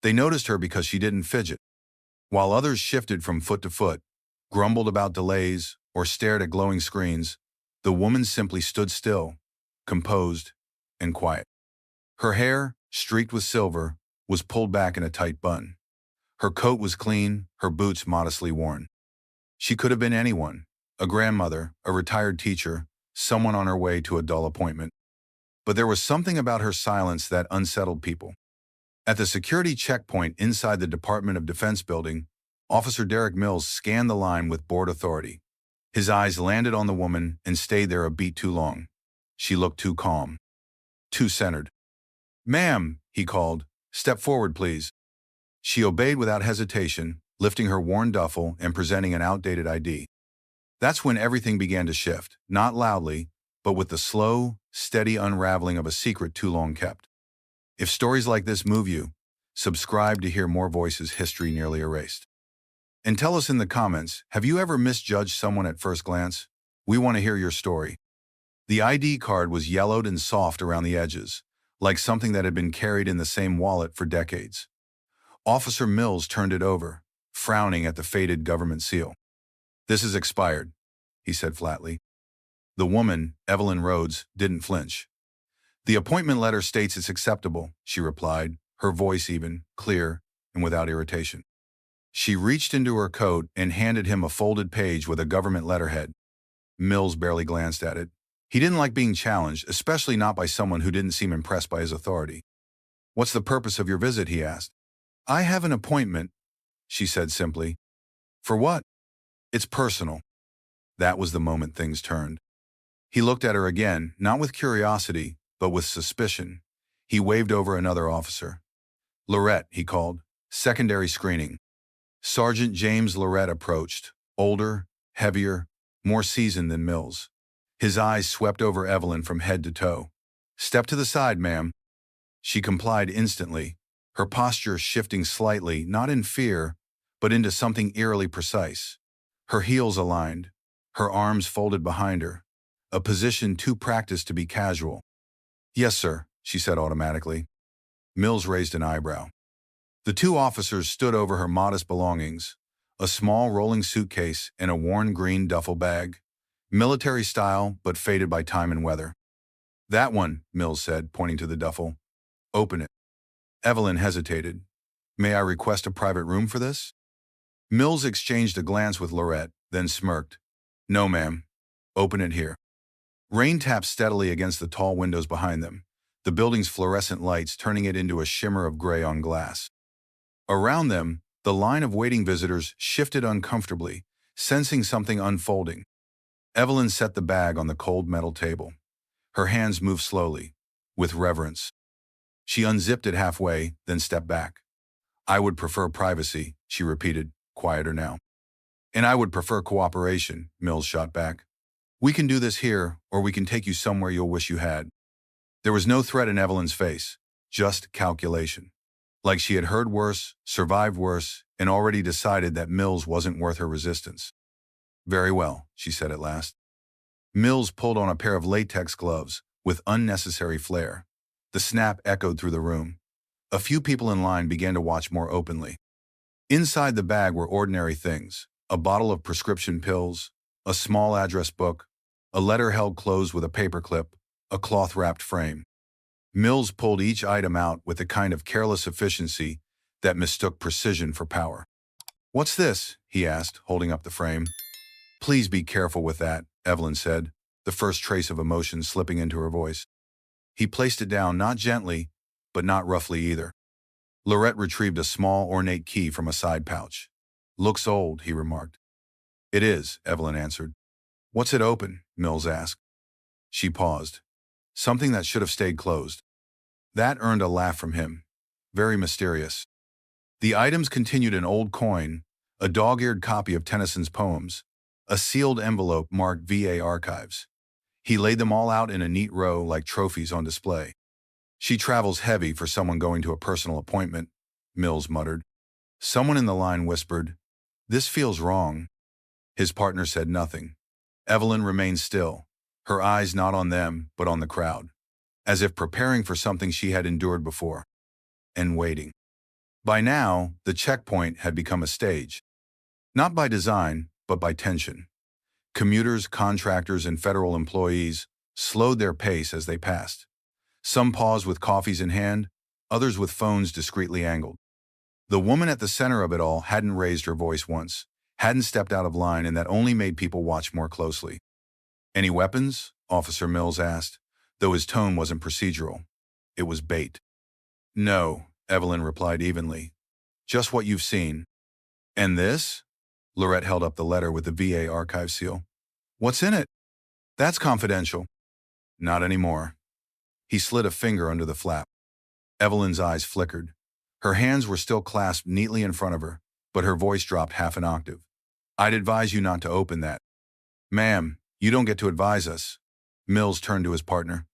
They noticed her because she didn't fidget. While others shifted from foot to foot, grumbled about delays, or stared at glowing screens, the woman simply stood still, composed, and quiet. Her hair, streaked with silver, was pulled back in a tight bun. Her coat was clean, her boots modestly worn. She could have been anyone, a grandmother, a retired teacher, someone on her way to a dull appointment. But there was something about her silence that unsettled people. At the security checkpoint inside the Department of Defense building, Officer Derek Mills scanned the line with bored authority. His eyes landed on the woman and stayed there a beat too long. She looked too calm, too centered. "Ma'am," he called, "step forward, please." She obeyed without hesitation, lifting her worn duffel and presenting an outdated ID. That's when everything began to shift, not loudly, but with the slow, steady unraveling of a secret too long kept. If stories like this move you, subscribe to hear more voices history nearly erased. And tell us in the comments, have you ever misjudged someone at first glance? We want to hear your story. The ID card was yellowed and soft around the edges, like something that had been carried in the same wallet for decades. Officer Mills turned it over, frowning at the faded government seal. "This is expired," he said flatly. The woman, Evelyn Rhodes, didn't flinch. "The appointment letter states it's acceptable," she replied, her voice even, clear, and without irritation. She reached into her coat and handed him a folded page with a government letterhead. Mills barely glanced at it. He didn't like being challenged, especially not by someone who didn't seem impressed by his authority. "What's the purpose of your visit?" he asked. "I have an appointment," she said simply. "For what?" "It's personal." That was the moment things turned. He looked at her again, not with curiosity, but with suspicion. He waved over another officer. "Lorette," he called. "Secondary screening." Sergeant James Lorette approached, older, heavier, more seasoned than Mills. His eyes swept over Evelyn from head to toe. "Step to the side, ma'am." She complied instantly, her posture shifting slightly, not in fear, but into something eerily precise. Her heels aligned, her arms folded behind her, a position too practiced to be casual. "Yes, sir," she said automatically. Mills raised an eyebrow. The two officers stood over her modest belongings, a small rolling suitcase and a worn green duffel bag, military style but faded by time and weather. "That one," Mills said, pointing to the duffel. "Open it." Evelyn hesitated. "May I request a private room for this?" Mills exchanged a glance with Lorette, then smirked. "No, ma'am. Open it here." Rain tapped steadily against the tall windows behind them, the building's fluorescent lights turning it into a shimmer of gray on glass. Around them, the line of waiting visitors shifted uncomfortably, sensing something unfolding. Evelyn set the bag on the cold metal table. Her hands moved slowly, with reverence. She unzipped it halfway, then stepped back. "I would prefer privacy," she repeated, quieter now. "And I would prefer cooperation," Mills shot back. "We can do this here, or we can take you somewhere you'll wish you had." There was no threat in Evelyn's face, just calculation. Like she had heard worse, survived worse, and already decided that Mills wasn't worth her resistance. "Very well," she said at last. Mills pulled on a pair of latex gloves with unnecessary flair. The snap echoed through the room. A few people in line began to watch more openly. Inside the bag were ordinary things: a bottle of prescription pills, a small address book, a letter held closed with a paperclip, a cloth-wrapped frame. Mills pulled each item out with a kind of careless efficiency that mistook precision for power. "What's this?" he asked, holding up the frame. "Please be careful with that," Evelyn said, the first trace of emotion slipping into her voice. He placed it down, not gently, but not roughly either. Lorette retrieved a small, ornate key from a side pouch. "Looks old," he remarked. "It is," Evelyn answered. "What's it open?" Mills asked. She paused. Something that should have stayed closed. That earned a laugh from him. Very mysterious. The items continued: an old coin, a dog-eared copy of Tennyson's poems, a sealed envelope marked VA Archives. He laid them all out in a neat row like trophies on display. "She travels heavy for someone going to a personal appointment," Mills muttered. Someone in the line whispered, "This feels wrong." His partner said nothing. Evelyn remained still, her eyes not on them, but on the crowd, as if preparing for something she had endured before, and waiting. By now, the checkpoint had become a stage. Not by design, but by tension. Commuters, contractors, and federal employees slowed their pace as they passed. Some paused with coffees in hand, others with phones discreetly angled. The woman at the center of it all hadn't raised her voice once, hadn't stepped out of line, and that only made people watch more closely. "Any weapons?" Officer Mills asked, though his tone wasn't procedural. It was bait. "No," Evelyn replied evenly. "Just what you've seen." "And this?" Lorette held up the letter with the VA archive seal. "What's in it?" "That's confidential." "Not anymore." He slid a finger under the flap. Evelyn's eyes flickered. Her hands were still clasped neatly in front of her, but her voice dropped half an octave. "I'd advise you not to open that." "Ma'am, you don't get to advise us." Mills turned to his partner.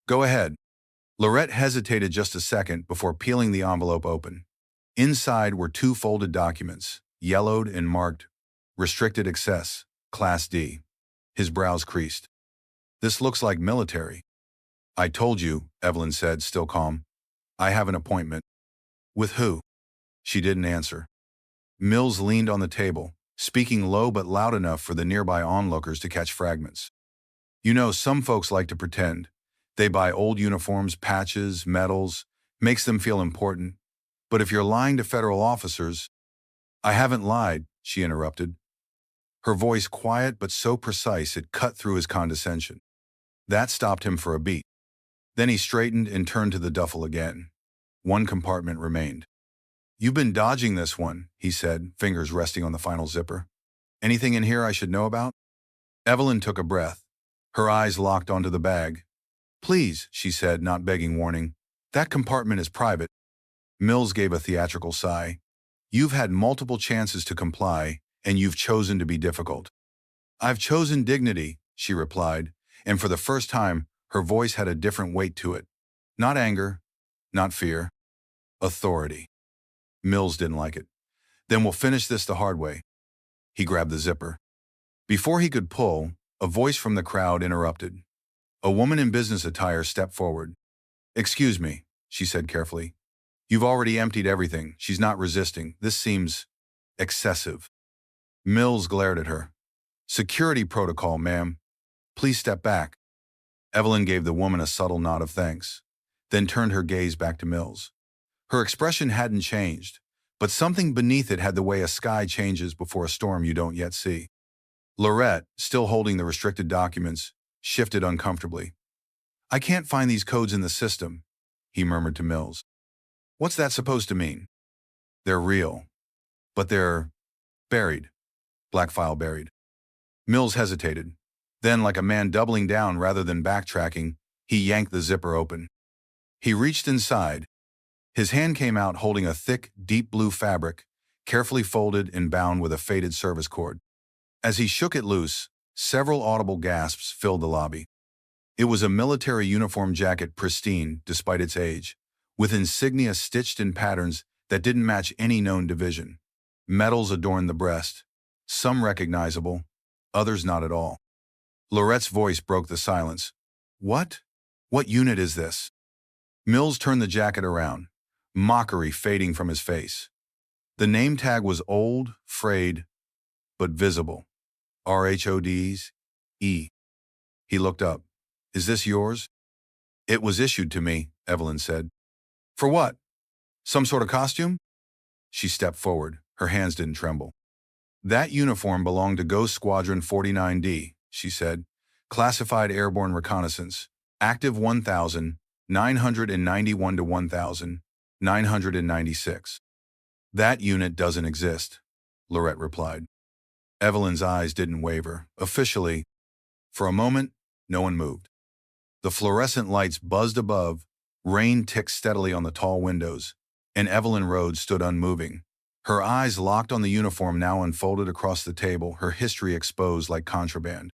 "Go ahead." Lorette hesitated just a second before peeling the envelope open. Inside were two folded documents, yellowed and marked Restricted Access, Class D. His brows creased. "This looks like military." "I told you," Evelyn said, still calm. "I have an appointment." "With who?" She didn't answer. Mills leaned on the table, speaking low but loud enough for the nearby onlookers to catch fragments. "You know, some folks like to pretend. They buy old uniforms, patches, medals, makes them feel important. But if you're lying to federal officers—" "I haven't lied," she interrupted. Her voice quiet but so precise it cut through his condescension. That stopped him for a beat. Then he straightened and turned to the duffel again. One compartment remained. "You've been dodging this one," he said, fingers resting on the final zipper. "Anything in here I should know about?" Evelyn took a breath. Her eyes locked onto the bag. "Please," she said, not begging warning. "That compartment is private." Mills gave a theatrical sigh. "You've had multiple chances to comply, and you've chosen to be difficult." "I've chosen dignity," she replied, and for the first time, her voice had a different weight to it. Not anger, not fear. Authority. Mills didn't like it. "Then we'll finish this the hard way." He grabbed the zipper. Before he could pull, a voice from the crowd interrupted. A woman in business attire stepped forward. "Excuse me," she said carefully. "You've already emptied everything." She's not resisting. "This seems excessive." Mills glared at her. "Security protocol, ma'am. Please step back." Evelyn gave the woman a subtle nod of thanks, then turned her gaze back to Mills. Her expression hadn't changed, but something beneath it had the way a sky changes before a storm you don't yet see. Lorette, still holding the restricted documents, shifted uncomfortably. "I can't find these codes in the system," he murmured to Mills. "What's that supposed to mean?" "They're real, but they're buried." Black file buried. Mills hesitated. Then, like a man doubling down rather than backtracking, he yanked the zipper open. He reached inside. His hand came out holding a thick, deep blue fabric, carefully folded and bound with a faded service cord. As he shook it loose, several audible gasps filled the lobby. It was a military uniform jacket, pristine despite its age, with insignia stitched in patterns that didn't match any known division. Medals adorned the breast, some recognizable, others not at all. Lorette's voice broke the silence. "What? What unit is this?" Mills turned the jacket around, mockery fading from his face. The name tag was old, frayed, but visible. RHOD's E. He looked up. "Is this yours?" "It was issued to me," Evelyn said. "For what? Some sort of costume?" She stepped forward. Her hands didn't tremble. "That uniform belonged to Ghost Squadron 49D, she said. "Classified airborne reconnaissance. Active 1,991 to 1,996. "That unit doesn't exist," Lorette replied. Evelyn's eyes didn't waver. Officially, for a moment, no one moved. The fluorescent lights buzzed above, rain ticked steadily on the tall windows, and Evelyn Rhodes stood unmoving. Her eyes locked on the uniform now unfolded across the table, her history exposed like contraband.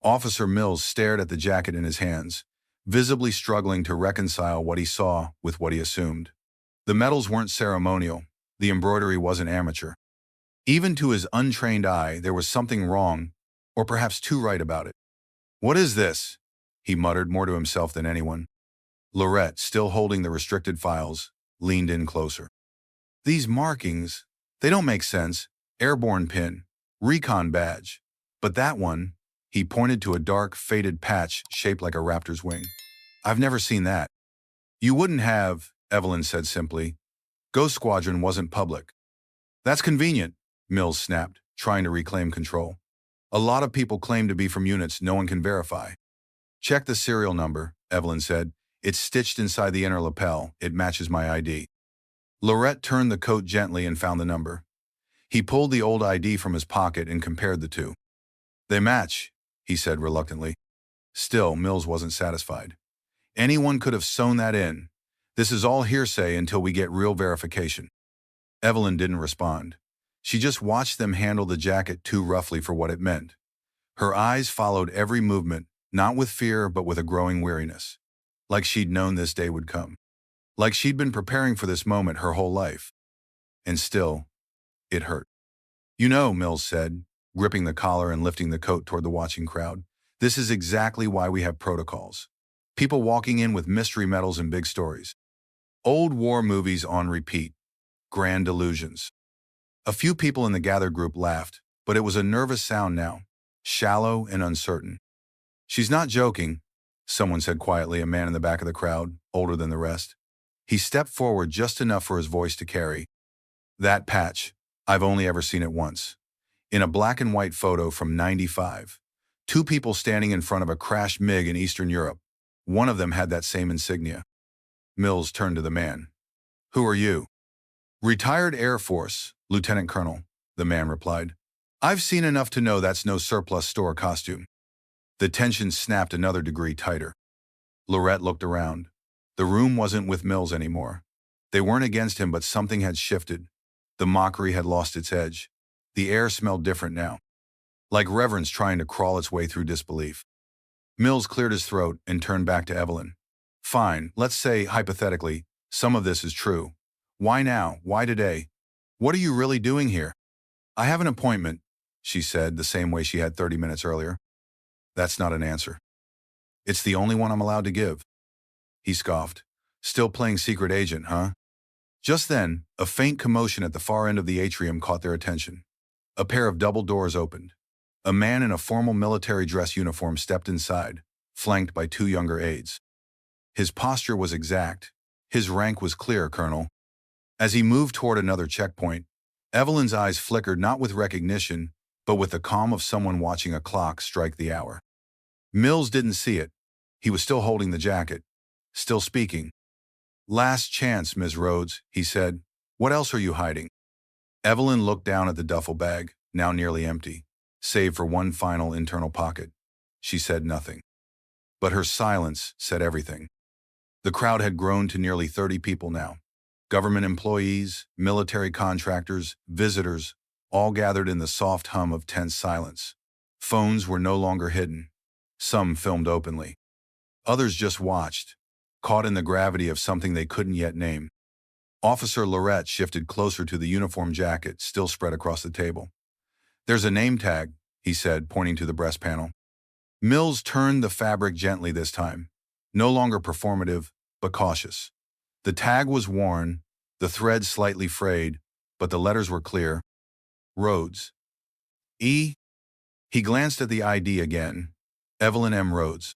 Officer Mills stared at the jacket in his hands, visibly struggling to reconcile what he saw with what he assumed. The medals weren't ceremonial. The embroidery wasn't amateur. Even to his untrained eye, there was something wrong, or perhaps too right about it. "What is this?" he muttered, more to himself than anyone. Lorette, still holding the restricted files, leaned in closer. These markings, they don't make sense. Airborne pin, recon badge. But that one, he pointed to a dark, faded patch shaped like a raptor's wing. I've never seen that. You wouldn't have, Evelyn said simply. Ghost Squadron wasn't public. That's convenient, Mills snapped, trying to reclaim control. A lot of people claim to be from units no one can verify. Check the serial number, Evelyn said. It's stitched inside the inner lapel. It matches my ID. Lorette turned the coat gently and found the number. He pulled the old ID from his pocket and compared the two. They match, he said reluctantly. Still, Mills wasn't satisfied. Anyone could have sewn that in. This is all hearsay until we get real verification. Evelyn didn't respond. She just watched them handle the jacket too roughly for what it meant. Her eyes followed every movement, not with fear but with a growing weariness. Like she'd known this day would come. Like she'd been preparing for this moment her whole life. And still, it hurt. You know, Mills said, gripping the collar and lifting the coat toward the watching crowd, this is exactly why we have protocols. People walking in with mystery medals and big stories. Old war movies on repeat. Grand illusions. A few people in the gathered group laughed, but it was a nervous sound now, shallow and uncertain. She's not joking, someone said quietly, a man in the back of the crowd, older than the rest. He stepped forward just enough for his voice to carry. That patch, I've only ever seen it once. In a black and white photo from '95. Two people standing in front of a crashed MiG in Eastern Europe. One of them had that same insignia. Mills turned to the man. Who are you? Retired Air Force, Lieutenant Colonel, the man replied. I've seen enough to know that's no surplus store costume. The tension snapped another degree tighter. Lorette looked around. The room wasn't with Mills anymore. They weren't against him, but something had shifted. The mockery had lost its edge. The air smelled different now. Like reverence trying to crawl its way through disbelief. Mills cleared his throat and turned back to Evelyn. Fine, let's say, hypothetically, some of this is true. Why now? Why today? What are you really doing here? I have an appointment, she said, the same way she had 30 minutes earlier. That's not an answer. It's the only one I'm allowed to give. He scoffed. Still playing secret agent, huh? Just then, a faint commotion at the far end of the atrium caught their attention. A pair of double doors opened. A man in a formal military dress uniform stepped inside, flanked by two younger aides. His posture was exact. His rank was clear, Colonel. As he moved toward another checkpoint, Evelyn's eyes flickered not with recognition, but with the calm of someone watching a clock strike the hour. Mills didn't see it. He was still holding the jacket, still speaking. Last chance, Ms. Rhodes, he said. What else are you hiding? Evelyn looked down at the duffel bag, now nearly empty, save for one final internal pocket. She said nothing. But her silence said everything. The crowd had grown to nearly 30 people now. Government employees, military contractors, visitors, all gathered in the soft hum of tense silence. Phones were no longer hidden. Some filmed openly. Others just watched, caught in the gravity of something they couldn't yet name. Officer Lorette shifted closer to the uniform jacket still spread across the table. There's a name tag, he said, pointing to the breast panel. Mills turned the fabric gently this time, no longer performative, but cautious. The tag was worn, the thread slightly frayed, but the letters were clear. Rhodes. E. He glanced at the ID again. Evelyn M. Rhodes.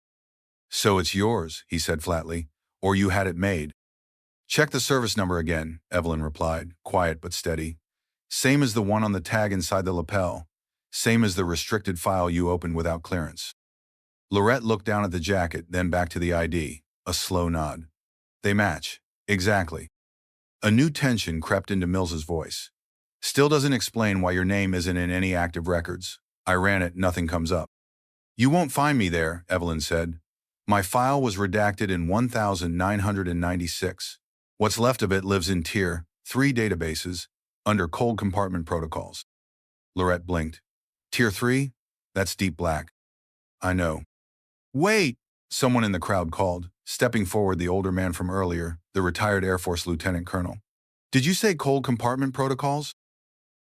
So it's yours, he said flatly, or you had it made. Check the service number again, Evelyn replied, quiet but steady. Same as the one on the tag inside the lapel. Same as the restricted file you opened without clearance. Lorette looked down at the jacket, then back to the ID, a slow nod. They match. Exactly. A new tension crept into Mills's voice. Still doesn't explain why your name isn't in any active records. I ran it, nothing comes up. You won't find me there, Evelyn said. My file was redacted in 1996. What's left of it lives in Tier 3 databases under cold compartment protocols. Lorette blinked. Tier 3? That's deep black. I know. Wait! Someone in the crowd called, stepping forward the older man from earlier, the retired Air Force Lieutenant Colonel. Did you say cold compartment protocols?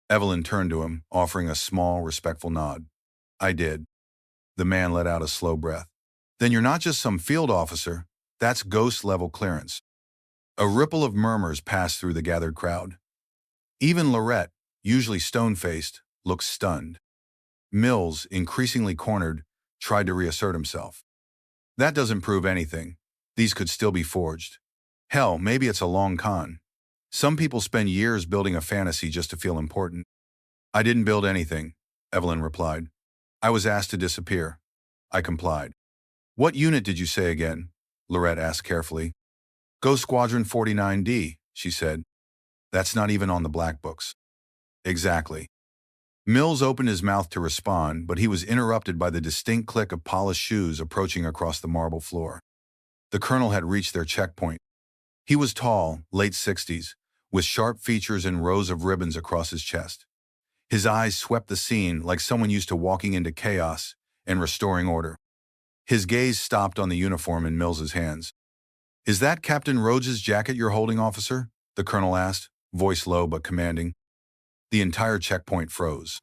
Evelyn turned to him, offering a small, respectful nod. I did. The man let out a slow breath. Then you're not just some field officer. That's ghost-level clearance. A ripple of murmurs passed through the gathered crowd. Even Lorette, usually stone-faced, looked stunned. Mills, increasingly cornered, tried to reassert himself. That doesn't prove anything. These could still be forged. Hell, maybe it's a long con. Some people spend years building a fantasy just to feel important. I didn't build anything, Evelyn replied. I was asked to disappear. I complied. What unit did you say again? Lorette asked carefully. Ghost Squadron 49D, she said. That's not even on the black books. Exactly. Mills opened his mouth to respond, but he was interrupted by the distinct click of polished shoes approaching across the marble floor. The colonel had reached their checkpoint. He was tall, late 60s, with sharp features and rows of ribbons across his chest. His eyes swept the scene like someone used to walking into chaos and restoring order. His gaze stopped on the uniform in Mills's hands. Is that Captain Rhodes' jacket you're holding, officer? The colonel asked, voice low but commanding. The entire checkpoint froze.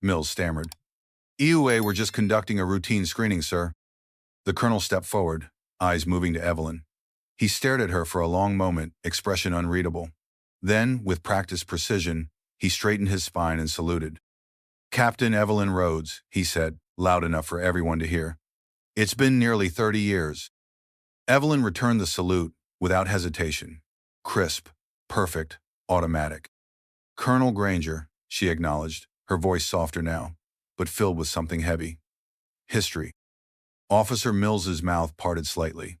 Mills stammered. EUA were just conducting a routine screening, sir. The colonel stepped forward, eyes moving to Evelyn. He stared at her for a long moment, expression unreadable. Then, with practiced precision, he straightened his spine and saluted. Captain Evelyn Rhodes, he said, loud enough for everyone to hear. It's been nearly 30 years. Evelyn returned the salute without hesitation. Crisp, perfect, automatic. Colonel Granger, she acknowledged, her voice softer now, but filled with something heavy. History. Officer Mills's mouth parted slightly.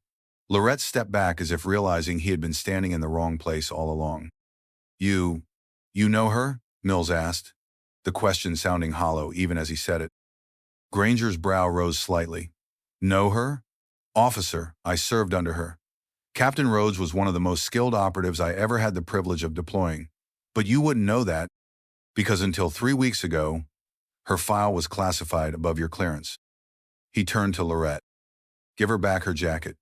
Lorette stepped back as if realizing he had been standing in the wrong place all along. You know her? Mills asked, the question sounding hollow even as he said it. Granger's brow rose slightly. Know her? Officer, I served under her. Captain Rhodes was one of the most skilled operatives I ever had the privilege of deploying. But you wouldn't know that, because until 3 weeks ago, her file was classified above your clearance. He turned to Lorette. Give her back her jacket.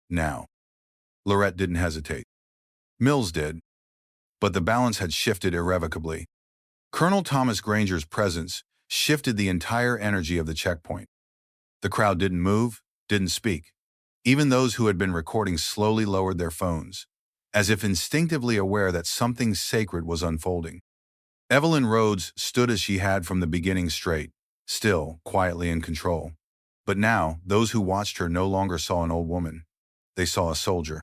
Now. Lorette didn't hesitate. Mills did. But the balance had shifted irrevocably. Colonel Thomas Granger's presence shifted the entire energy of the checkpoint. The crowd didn't move, didn't speak. Even those who had been recording slowly lowered their phones, as if instinctively aware that something sacred was unfolding. Evelyn Rhodes stood as she had from the beginning, straight, still, quietly in control. But now, those who watched her no longer saw an old woman. They saw a soldier.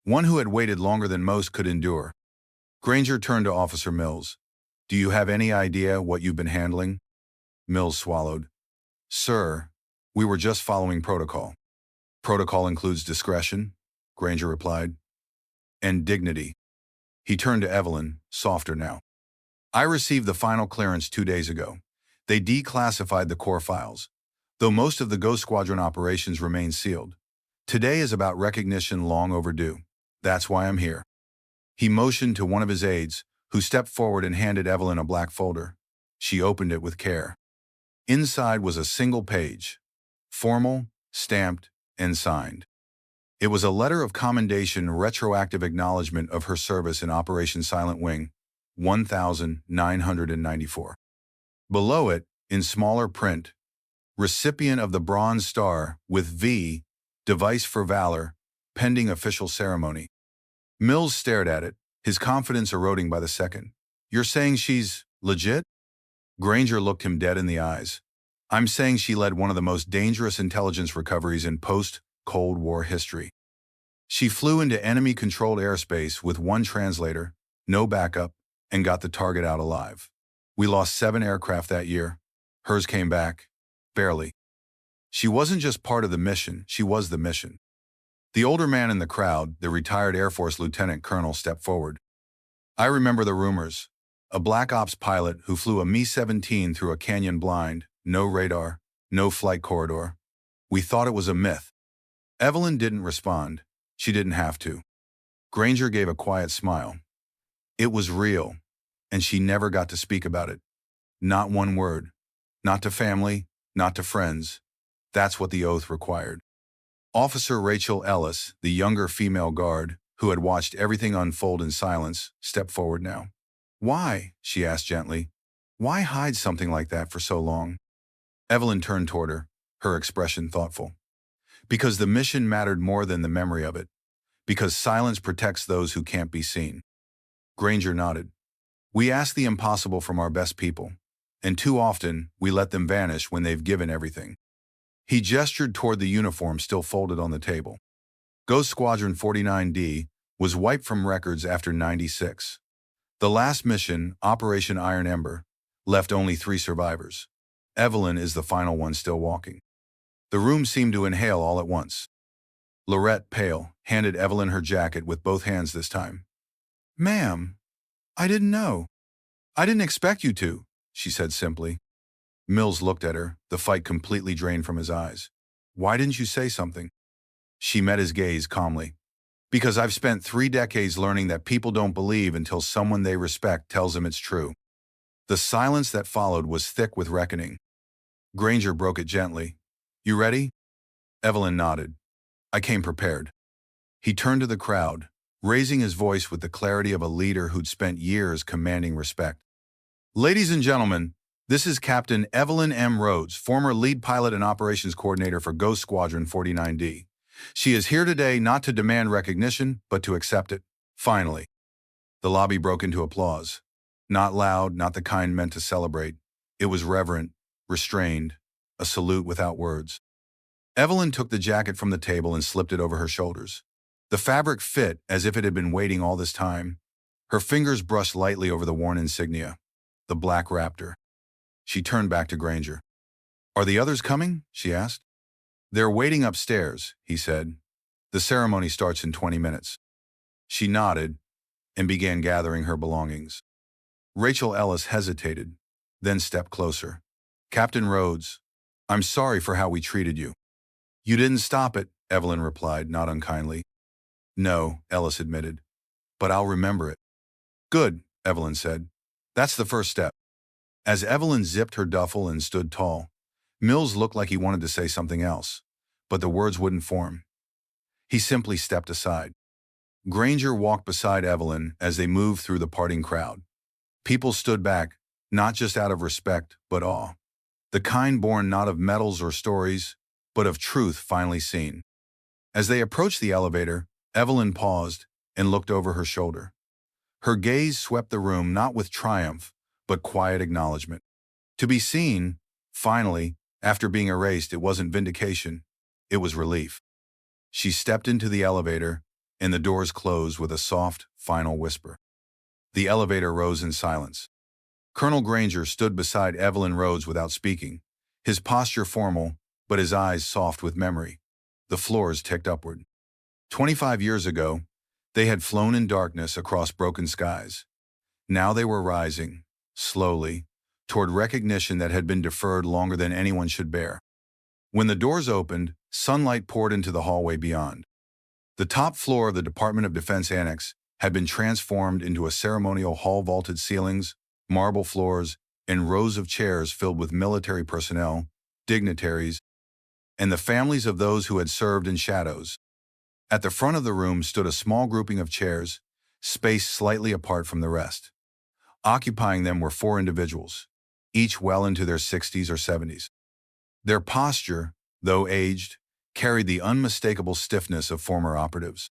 One who had waited longer than most could endure. Granger turned to Officer Mills. Do you have any idea what you've been handling? Mills swallowed. Sir, we were just following protocol. Protocol includes discretion, Granger replied. And dignity. He turned to Evelyn, softer now. I received the final clearance 2 days ago. They declassified the core files, though most of the Ghost Squadron operations remain sealed. Today is about recognition long overdue. That's why I'm here. He motioned to one of his aides, who stepped forward and handed Evelyn a black folder. She opened it with care. Inside was a single page, formal, stamped, and signed. It was a letter of commendation, retroactive acknowledgement of her service in Operation Silent Wing, 1994. Below it, in smaller print, recipient of the Bronze Star with V, device for valor, pending official ceremony. Mills stared at it, his confidence eroding by the second. You're saying she's legit? Granger looked him dead in the eyes. I'm saying she led one of the most dangerous intelligence recoveries in post-Cold War history. She flew into enemy-controlled airspace with one translator, no backup, and got the target out alive. We lost 7 aircraft that year. Hers came back. Barely. She wasn't just part of the mission, she was the mission. The older man in the crowd, the retired Air Force lieutenant colonel, stepped forward. I remember the rumors. A Black Ops pilot who flew a Mi-17 through a canyon blind, no radar, no flight corridor. We thought it was a myth. Evelyn didn't respond. She didn't have to. Granger gave a quiet smile. It was real, and she never got to speak about it. Not one word. Not to family, not to friends. That's what the oath required. Officer Rachel Ellis, the younger female guard, who had watched everything unfold in silence, stepped forward now. Why? She asked gently. Why hide something like that for so long? Evelyn turned toward her, her expression thoughtful. Because the mission mattered more than the memory of it. Because silence protects those who can't be seen. Granger nodded. We ask the impossible from our best people, and too often we let them vanish when they've given everything. He gestured toward the uniform still folded on the table. Ghost Squadron 49D was wiped from records after 96. The last mission, Operation Iron Ember, left only 3 survivors. Evelyn is the final one still walking. The room seemed to inhale all at once. Lorette, pale, handed Evelyn her jacket with both hands this time. "Ma'am, I didn't know. I didn't expect you to," she said simply. Mills looked at her, the fight completely drained from his eyes. "Why didn't you say something?" She met his gaze calmly. "Because I've spent 3 decades learning that people don't believe until someone they respect tells them it's true." The silence that followed was thick with reckoning. Granger broke it gently. "You ready?" Evelyn nodded. "I came prepared." He turned to the crowd, raising his voice with the clarity of a leader who'd spent years commanding respect. "Ladies and gentlemen, this is Captain Evelyn M. Rhodes, former lead pilot and operations coordinator for Ghost Squadron 49D. She is here today not to demand recognition, but to accept it. Finally." The lobby broke into applause. Not loud, not the kind meant to celebrate. It was reverent, restrained, a salute without words. Evelyn took the jacket from the table and slipped it over her shoulders. The fabric fit as if it had been waiting all this time. Her fingers brushed lightly over the worn insignia, the black raptor. She turned back to Granger. "Are the others coming?" she asked. "They're waiting upstairs," he said. "The ceremony starts in 20 minutes. She nodded and began gathering her belongings. Rachel Ellis hesitated, then stepped closer. "Captain Rhodes, I'm sorry for how we treated you." "You didn't stop it," Evelyn replied, not unkindly. "No," Ellis admitted, "but I'll remember it." "Good," Evelyn said. "That's the first step." As Evelyn zipped her duffel and stood tall, Mills looked like he wanted to say something else, but the words wouldn't form. He simply stepped aside. Granger walked beside Evelyn as they moved through the parting crowd. People stood back, not just out of respect, but awe. The kind born not of medals or stories, but of truth finally seen. As they approached the elevator, Evelyn paused and looked over her shoulder. Her gaze swept the room not with triumph, but quiet acknowledgement. To be seen, finally, after being erased, it wasn't vindication, it was relief. She stepped into the elevator, and the doors closed with a soft, final whisper. The elevator rose in silence. Colonel Granger stood beside Evelyn Rhodes without speaking, his posture formal, but his eyes soft with memory. The floors ticked upward. 25 years ago, they had flown in darkness across broken skies. Now they were rising, slowly, toward recognition that had been deferred longer than anyone should bear. When the doors opened, sunlight poured into the hallway beyond. The top floor of the Department of Defense Annex had been transformed into a ceremonial hall, vaulted ceilings, marble floors, and rows of chairs filled with military personnel, dignitaries, and the families of those who had served in shadows. At the front of the room stood a small grouping of chairs, spaced slightly apart from the rest. Occupying them were 4 individuals, each well into their 60s or 70s. Their posture, though aged, carried the unmistakable stiffness of former operatives.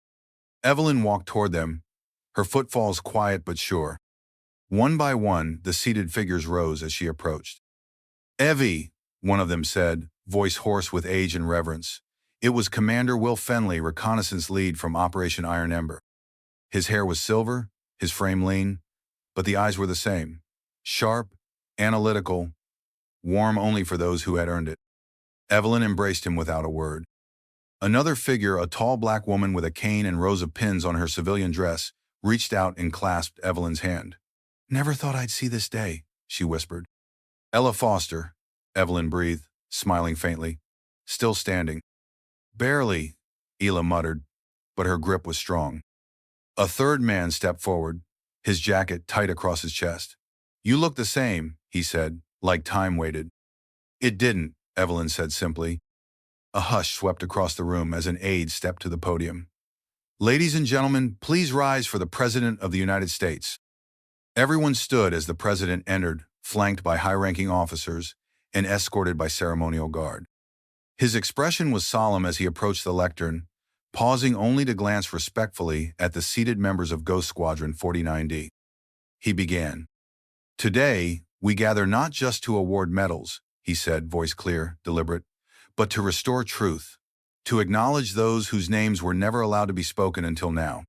Evelyn walked toward them, her footfalls quiet but sure. One by one, the seated figures rose as she approached. "Evie," one of them said, voice hoarse with age and reverence. It was Commander Will Fenley, reconnaissance lead from Operation Iron Ember. His hair was silver, his frame lean, but the eyes were the same. Sharp, analytical, warm only for those who had earned it. Evelyn embraced him without a word. Another figure, a tall black woman with a cane and rows of pins on her civilian dress, reached out and clasped Evelyn's hand. "Never thought I'd see this day," she whispered. "Ella Foster," Evelyn breathed, smiling faintly. "Still standing." "Barely," Ella muttered, but her grip was strong. A third man stepped forward, his jacket tight across his chest. "You look the same," he said, like time waited. "It didn't," Evelyn said simply. A hush swept across the room as an aide stepped to the podium. "Ladies and gentlemen, please rise for the President of the United States." Everyone stood as the President entered, flanked by high-ranking officers and escorted by ceremonial guard. His expression was solemn as he approached the lectern, pausing only to glance respectfully at the seated members of Ghost Squadron 49D. He began. Today, we gather not just to award medals, he said, voice clear, deliberate, but to restore truth, to acknowledge those whose names were never allowed to be spoken until now.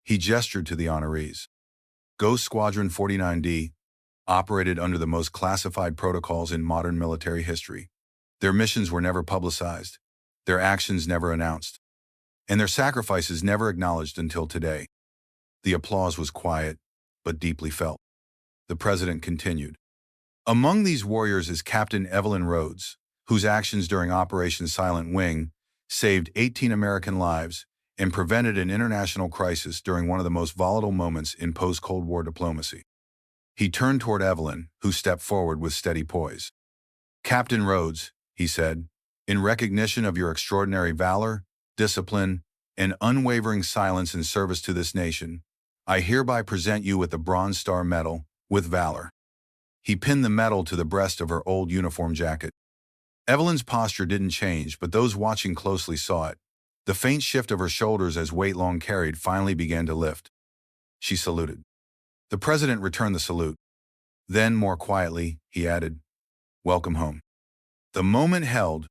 He gestured to the honorees. Ghost Squadron 49D operated under the most classified protocols in modern military history. Their missions were never publicized, their actions never announced, and their sacrifices never acknowledged until today. The applause was quiet, but deeply felt. The president continued. Among these warriors is Captain Evelyn Rhodes, whose actions during Operation Silent Wing saved 18 American lives and prevented an international crisis during one of the most volatile moments in post-Cold War diplomacy. He turned toward Evelyn, who stepped forward with steady poise. Captain Rhodes, he said, in recognition of your extraordinary valor, discipline, and unwavering silence in service to this nation, I hereby present you with the Bronze Star Medal, with valor. He pinned the medal to the breast of her old uniform jacket. Evelyn's posture didn't change, but those watching closely saw it. The faint shift of her shoulders as weight long carried finally began to lift. She saluted. The president returned the salute. Then, more quietly, he added, "Welcome home." The moment held.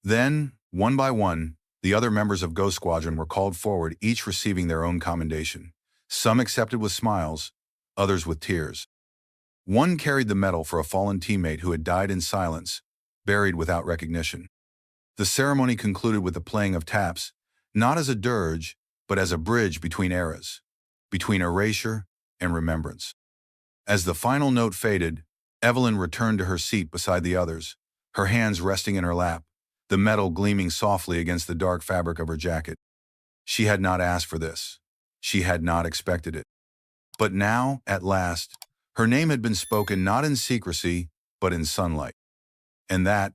Then, one by one, the other members of Ghost Squadron were called forward, each receiving their own commendation. Some accepted with smiles, others with tears. One carried the medal for a fallen teammate who had died in silence, buried without recognition. The ceremony concluded with the playing of taps, not as a dirge, but as a bridge between eras, between erasure and remembrance. As the final note faded, Evelyn returned to her seat beside the others, her hands resting in her lap, the medal gleaming softly against the dark fabric of her jacket. She had not asked for this. She had not expected it. But now, at last, her name had been spoken not in secrecy, but in sunlight. And that,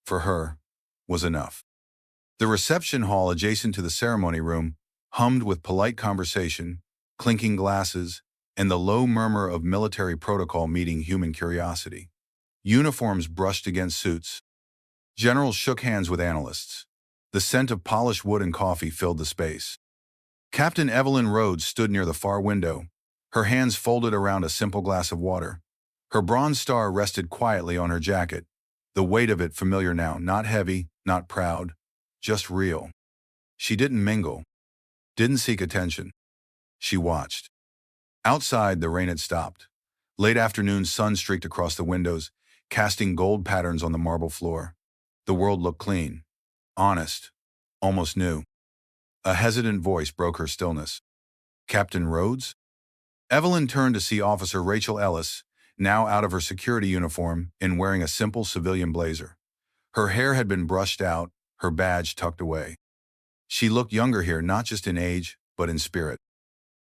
for her, was enough. The reception hall adjacent to the ceremony room hummed with polite conversation, clinking glasses, and the low murmur of military protocol meeting human curiosity. Uniforms brushed against suits. Generals shook hands with analysts. The scent of polished wood and coffee filled the space. Captain Evelyn Rhodes stood near the far window, her hands folded around a simple glass of water. Her bronze star rested quietly on her jacket, the weight of it familiar now, not heavy, not proud, just real. She didn't mingle, didn't seek attention. She watched. Outside, the rain had stopped. Late afternoon sun streaked across the windows, casting gold patterns on the marble floor. The world looked clean, honest, almost new. A hesitant voice broke her stillness. "Captain Rhodes?" Evelyn turned to see Officer Rachel Ellis, now out of her security uniform and wearing a simple civilian blazer. Her hair had been brushed out, her badge tucked away. She looked younger here, not just in age, but in spirit.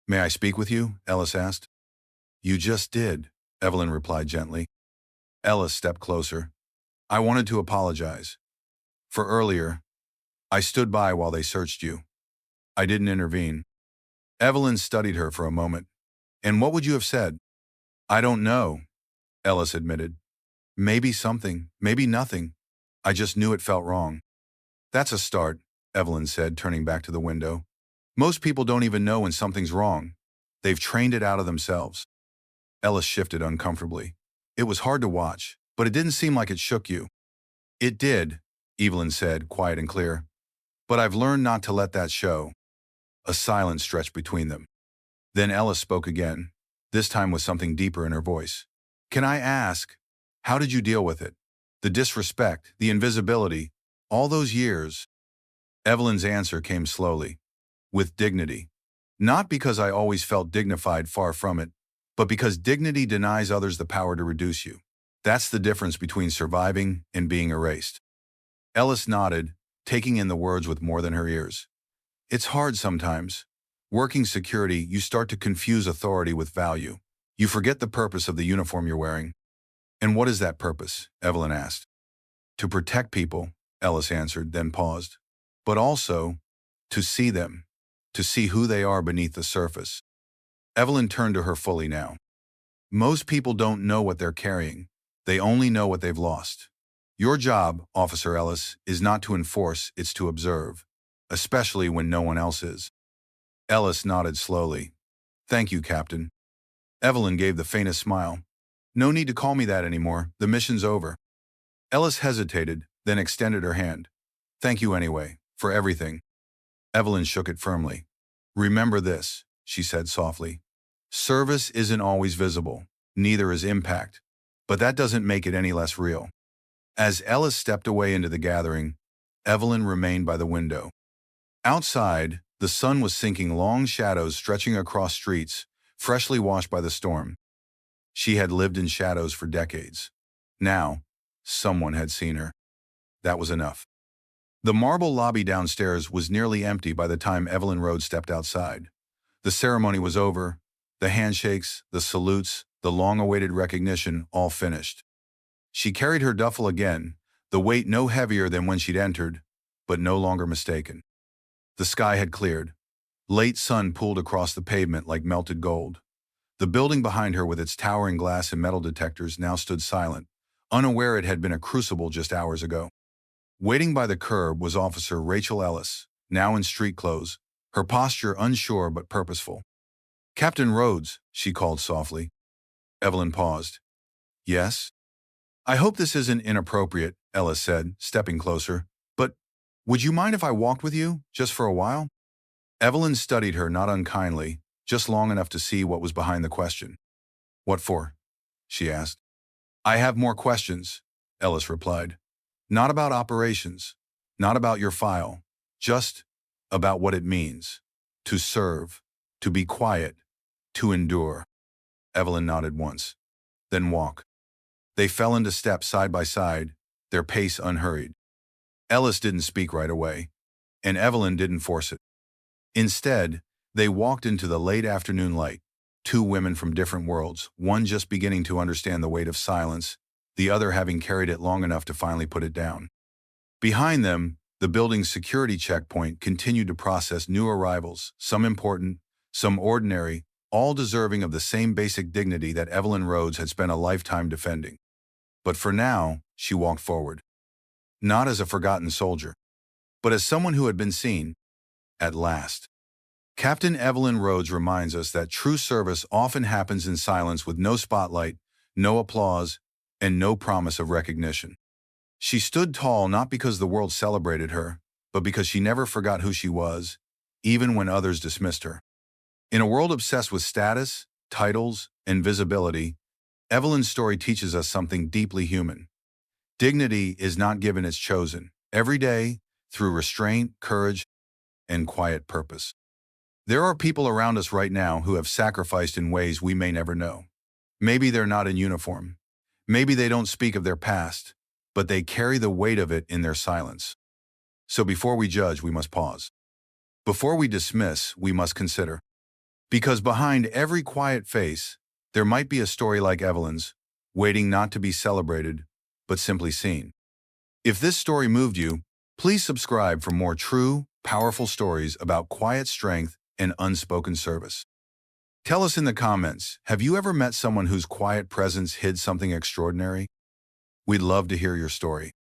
"May I speak with you?" Ellis asked. "You just did," Evelyn replied gently. Ellis stepped closer. "I wanted to apologize. For earlier, I stood by while they searched you. I didn't intervene." Evelyn studied her for a moment. "And what would you have said?" "I don't know," Ellis admitted. "Maybe something, maybe nothing. I just knew it felt wrong." "That's a start," Evelyn said, turning back to the window. "Most people don't even know when something's wrong. They've trained it out of themselves." Ellis shifted uncomfortably. "It was hard to watch, but it didn't seem like it shook you." "It did," Evelyn said, quiet and clear. "But I've learned not to let that show." A silence stretched between them. Then Ellis spoke again, this time with something deeper in her voice. "Can I ask, how did you deal with it? The disrespect, the invisibility, all those years?" Evelyn's answer came slowly, with dignity. "Not because I always felt dignified, far from it, but because dignity denies others the power to reduce you. That's the difference between surviving and being erased." Ellis nodded, taking in the words with more than her ears. "It's hard sometimes. Working security, you start to confuse authority with value. You forget the purpose of the uniform you're wearing." "And what is that purpose?" Evelyn asked. "To protect people," Ellis answered, then paused. "But also, to see them, to see who they are beneath the surface." Evelyn turned to her fully now. "Most people don't know what they're carrying. They only know what they've lost. Your job, Officer Ellis, is not to enforce, it's to observe, especially when no one else is." Ellis nodded slowly. "Thank you, Captain." Evelyn gave the faintest smile. No need to call me that anymore. The mission's over. Ellis hesitated, then extended her hand. Thank you anyway, for everything. Evelyn shook it firmly. Remember this, she said softly. Service isn't always visible, neither is impact. But that doesn't make it any less real. As Ellis stepped away into the gathering, Evelyn remained by the window. Outside, the sun was sinking long shadows stretching across streets, freshly washed by the storm. She had lived in shadows for decades. Now, someone had seen her. That was enough. The marble lobby downstairs was nearly empty by the time Evelyn Rhodes stepped outside. The ceremony was over, the handshakes, the salutes, the long-awaited recognition all finished. She carried her duffel again, the weight no heavier than when she'd entered, but no longer mistaken. The sky had cleared. Late sun pooled across the pavement like melted gold. The building behind her with its towering glass and metal detectors now stood silent, unaware it had been a crucible just hours ago. Waiting by the curb was Officer Rachel Ellis, now in street clothes, her posture unsure but purposeful. Captain Rhodes, she called softly. Evelyn paused. Yes? I hope this isn't inappropriate, Ellis said, stepping closer, but would you mind if I walked with you, just for a while? Evelyn studied her not unkindly, just long enough to see what was behind the question. What for? She asked. I have more questions, Ellis replied. Not about operations, not about your file, just about what it means. To serve, to be quiet, to endure. Evelyn nodded once. Then walk. They fell into step side by side, their pace unhurried. Ellis didn't speak right away, and Evelyn didn't force it. Instead, they walked into the late afternoon light, two women from different worlds, one just beginning to understand the weight of silence, the other having carried it long enough to finally put it down. Behind them, the building's security checkpoint continued to process new arrivals, some important, some ordinary, all deserving of the same basic dignity that Evelyn Rhodes had spent a lifetime defending. But for now, she walked forward. Not as a forgotten soldier, but as someone who had been seen, at last. Captain Evelyn Rhodes reminds us that true service often happens in silence with no spotlight, no applause, and no promise of recognition. She stood tall not because the world celebrated her, but because she never forgot who she was, even when others dismissed her. In a world obsessed with status, titles, and visibility, Evelyn's story teaches us something deeply human. Dignity is not given, it's chosen, every day, through restraint, courage, and quiet purpose. There are people around us right now who have sacrificed in ways we may never know. Maybe they're not in uniform. Maybe they don't speak of their past, but they carry the weight of it in their silence. So before we judge, we must pause. Before we dismiss, we must consider. Because behind every quiet face, there might be a story like Evelyn's, waiting not to be celebrated, but simply seen. If this story moved you, please subscribe for more true, powerful stories about quiet strength and unspoken service. Tell us in the comments, have you ever met someone whose quiet presence hid something extraordinary? We'd love to hear your story.